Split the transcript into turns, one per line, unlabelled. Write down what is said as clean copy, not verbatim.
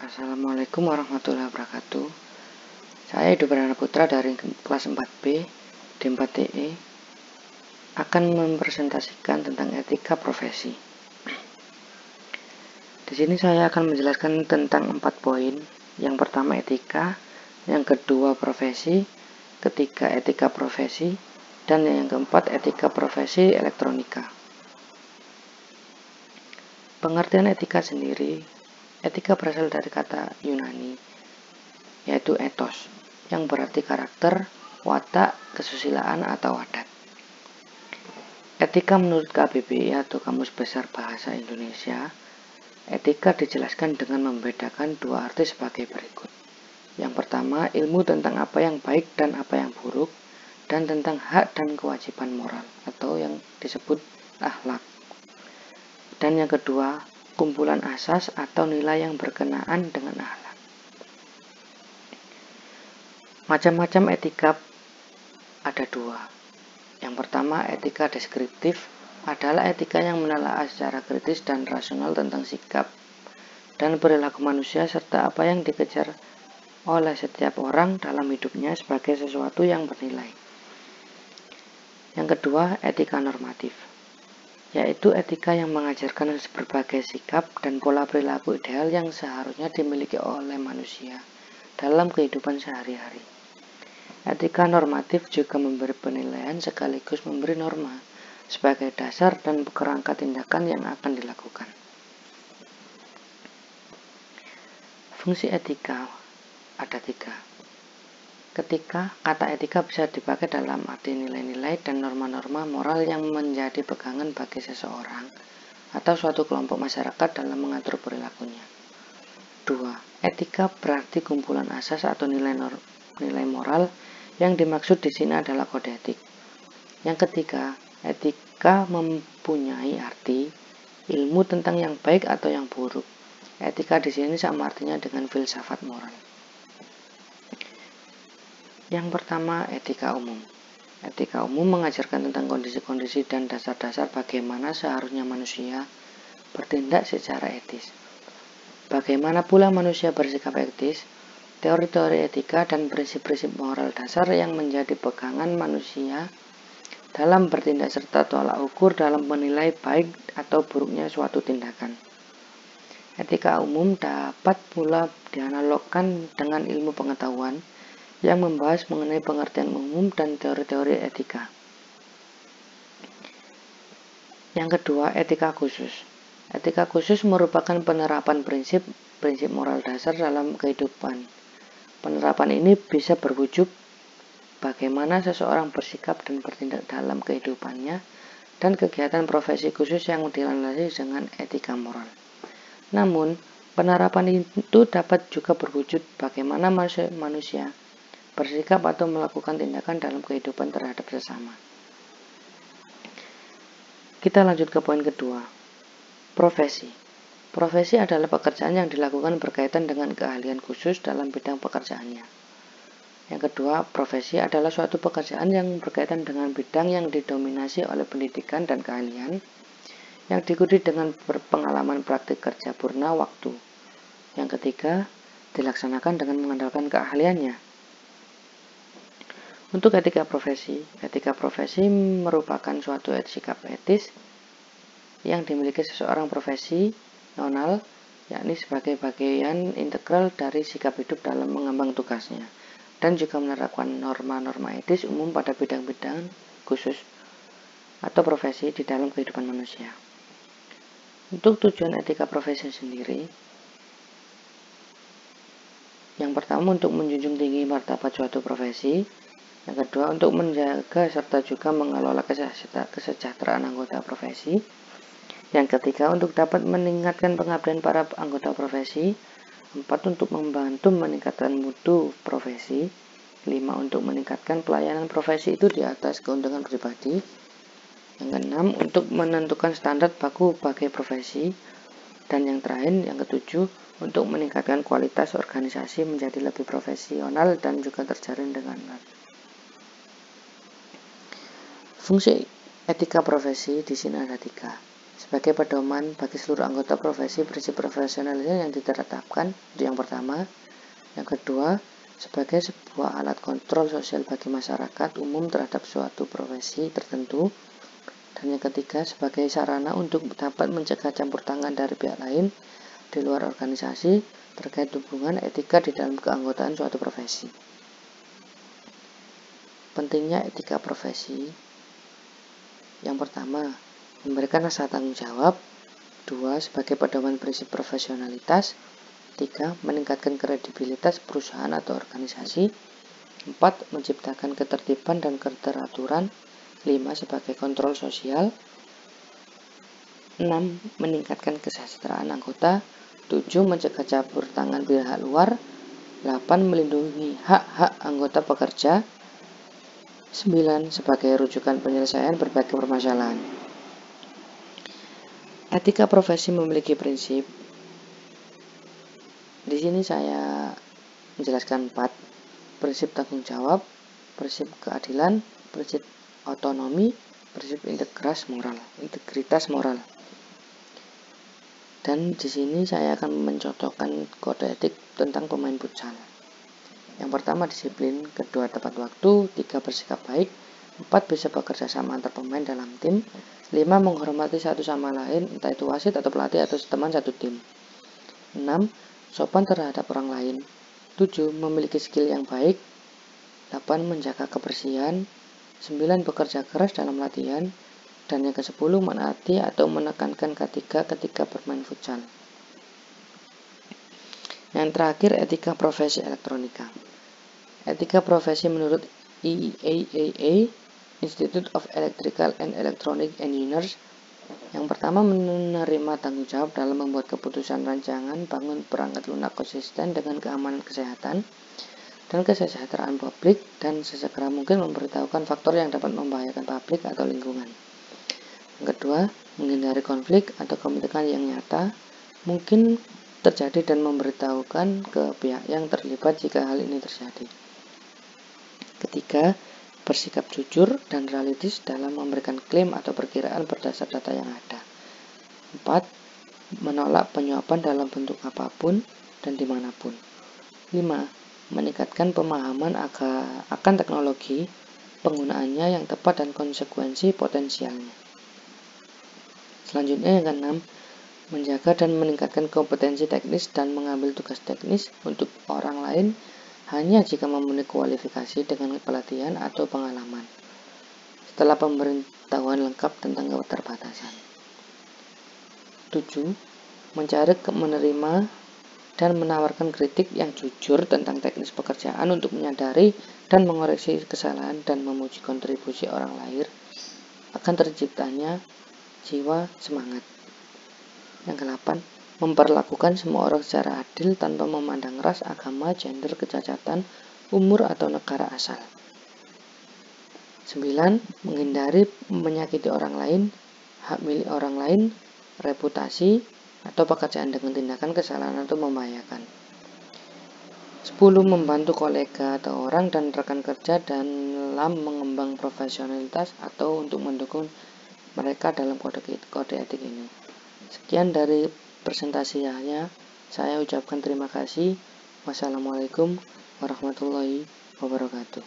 Assalamualaikum warahmatullahi wabarakatuh. Saya Edo Pradana Putra dari kelas 4B di 4DE akan mempresentasikan tentang etika profesi. Di sini saya akan menjelaskan tentang 4 poin. Yang pertama etika, yang kedua profesi, ketiga etika profesi, dan yang keempat etika profesi elektronika. Pengertian etika sendiri, etika berasal dari kata Yunani, yaitu ethos, yang berarti karakter, watak, kesusilaan, atau adat. Etika menurut KBBI atau Kamus Besar Bahasa Indonesia, etika dijelaskan dengan membedakan dua arti sebagai berikut. Yang pertama, ilmu tentang apa yang baik dan apa yang buruk, dan tentang hak dan kewajiban moral, atau yang disebut akhlak. Dan yang kedua, kumpulan asas atau nilai yang berkenaan dengan akhlak. Macam-macam etika ada dua. Yang pertama, etika deskriptif adalah etika yang menelaah secara kritis dan rasional tentang sikap dan perilaku manusia serta apa yang dikejar oleh setiap orang dalam hidupnya sebagai sesuatu yang bernilai. Yang kedua, etika normatif, yaitu etika yang mengajarkan berbagai sikap dan pola perilaku ideal yang seharusnya dimiliki oleh manusia dalam kehidupan sehari-hari. Etika normatif juga memberi penilaian sekaligus memberi norma sebagai dasar dan kerangka tindakan yang akan dilakukan. Fungsi etika ada 3. Kata etika bisa dipakai dalam arti nilai-nilai dan norma-norma moral yang menjadi pegangan bagi seseorang atau suatu kelompok masyarakat dalam mengatur perilakunya. 2. Etika berarti kumpulan asas atau nilai moral. Yang dimaksud di sini adalah kode etik. Yang ketiga, etika mempunyai arti ilmu tentang yang baik atau yang buruk. Etika di sini sama artinya dengan filsafat moral. Yang pertama, etika umum. Etika umum mengajarkan tentang kondisi-kondisi dan dasar-dasar bagaimana seharusnya manusia bertindak secara etis. Bagaimana pula manusia bersikap etis? Teori-teori etika dan prinsip-prinsip moral dasar yang menjadi pegangan manusia dalam bertindak serta tolak ukur dalam menilai baik atau buruknya suatu tindakan. Etika umum dapat pula dianalogkan dengan ilmu pengetahuan yang membahas mengenai pengertian umum dan teori-teori etika. Yang kedua, etika khusus. Etika khusus merupakan penerapan prinsip moral dasar dalam kehidupan. Penerapan ini bisa berwujud bagaimana seseorang bersikap dan bertindak dalam kehidupannya dan kegiatan profesi khusus yang dilandasi dengan etika moral. Namun, penerapan itu dapat juga berwujud bagaimana manusia bersikap atau melakukan tindakan dalam kehidupan terhadap sesama. Kita lanjut ke poin kedua. Profesi. Profesi adalah pekerjaan yang dilakukan berkaitan dengan keahlian khusus dalam bidang pekerjaannya. Yang kedua, profesi adalah suatu pekerjaan yang berkaitan dengan bidang yang didominasi oleh pendidikan dan keahlian yang diikuti dengan berpengalaman praktik kerja purna waktu. Yang ketiga, dilaksanakan dengan mengandalkan keahliannya. Untuk etika profesi merupakan suatu sikap etis yang dimiliki seseorang profesional, yakni sebagai bagian integral dari sikap hidup dalam mengemban tugasnya, dan juga menerapkan norma-norma etis umum pada bidang-bidang khusus atau profesi di dalam kehidupan manusia. Untuk tujuan etika profesi sendiri, yang pertama untuk menjunjung tinggi martabat suatu profesi, yang kedua untuk menjaga serta juga mengelola kesejahteraan anggota profesi, yang ketiga untuk dapat meningkatkan pengabdian para anggota profesi, 4 untuk membantu meningkatkan mutu profesi, 5 untuk meningkatkan pelayanan profesi itu di atas keuntungan pribadi, yang keenam untuk menentukan standar baku bagi profesi, dan yang terakhir yang ketujuh untuk meningkatkan kualitas organisasi menjadi lebih profesional dan juga terjalin dengan baik. Fungsi etika profesi di sini ada 3. sebagai pedoman bagi seluruh anggota profesi prinsip profesionalisme yang ditetapkan. Itu yang pertama. Yang kedua, sebagai sebuah alat kontrol sosial bagi masyarakat umum terhadap suatu profesi tertentu. Dan yang ketiga, sebagai sarana untuk dapat mencegah campur tangan dari pihak lain di luar organisasi terkait hubungan etika di dalam keanggotaan suatu profesi. Pentingnya etika profesi. Yang pertama, memberikan rasa tanggung jawab. 2. Sebagai pedoman prinsip profesionalitas. 3. Meningkatkan kredibilitas perusahaan atau organisasi. 4. Menciptakan ketertiban dan keteraturan. 5. Sebagai kontrol sosial. 6. Meningkatkan kesejahteraan anggota. 7. Mencegah campur tangan pihak luar. 8. Melindungi hak-hak anggota pekerja. 9. Sebagai rujukan penyelesaian berbagai permasalahan. Etika profesi memiliki prinsip. Di sini saya menjelaskan 4. Prinsip tanggung jawab, prinsip keadilan, prinsip otonomi, prinsip integritas moral. Dan di sini saya akan mencontohkan kode etik tentang pemain futsal. Yang pertama disiplin, kedua tepat waktu, 3 bersikap baik, 4 bisa bekerja sama antar pemain dalam tim, 5 menghormati satu sama lain, entah itu wasit atau pelatih atau teman satu tim, 6 sopan terhadap orang lain, 7 memiliki skill yang baik, 8 menjaga kebersihan, 9 bekerja keras dalam latihan, dan yang ke-10 menaati atau menekankan ketika bermain futsal. Yang terakhir, etika profesi elektronika. Etika profesi menurut IEEE, Institute of Electrical and Electronic Engineers. Yang pertama, menerima tanggung jawab dalam membuat keputusan rancangan bangun perangkat lunak konsisten dengan keamanan kesehatan dan kesejahteraan publik, dan sesegera mungkin memberitahukan faktor yang dapat membahayakan publik atau lingkungan. Yang kedua, menghindari konflik atau kepentingan yang nyata mungkin terjadi dan memberitahukan ke pihak yang terlibat jika hal ini terjadi. Ketiga, bersikap jujur dan realistis dalam memberikan klaim atau perkiraan berdasar data yang ada. 4. Menolak penyuapan dalam bentuk apapun dan dimanapun. 5. Meningkatkan pemahaman akan teknologi, penggunaannya yang tepat dan konsekuensi potensialnya. Selanjutnya yang ke-6, menjaga dan meningkatkan kompetensi teknis dan mengambil tugas teknis untuk orang lain hanya jika memenuhi kualifikasi dengan pelatihan atau pengalaman, setelah pemberitahuan lengkap tentang keterbatasan. 7. Mencari, menerima, dan menawarkan kritik yang jujur tentang teknis pekerjaan untuk menyadari dan mengoreksi kesalahan dan memuji kontribusi orang lain akan terciptanya jiwa semangat. Yang ke-8, memperlakukan semua orang secara adil tanpa memandang ras, agama, gender, kecacatan, umur, atau negara asal. 9. Menghindari menyakiti orang lain, hak milik orang lain, reputasi, atau pekerjaan dengan tindakan kesalahan atau membahayakan. 10. Membantu kolega atau orang dan rekan kerja dalam mengembang profesionalitas atau untuk mendukung mereka dalam kode etik ini. Sekian dari presentasinya. Saya ucapkan terima kasih. Wassalamualaikum warahmatullahi wabarakatuh.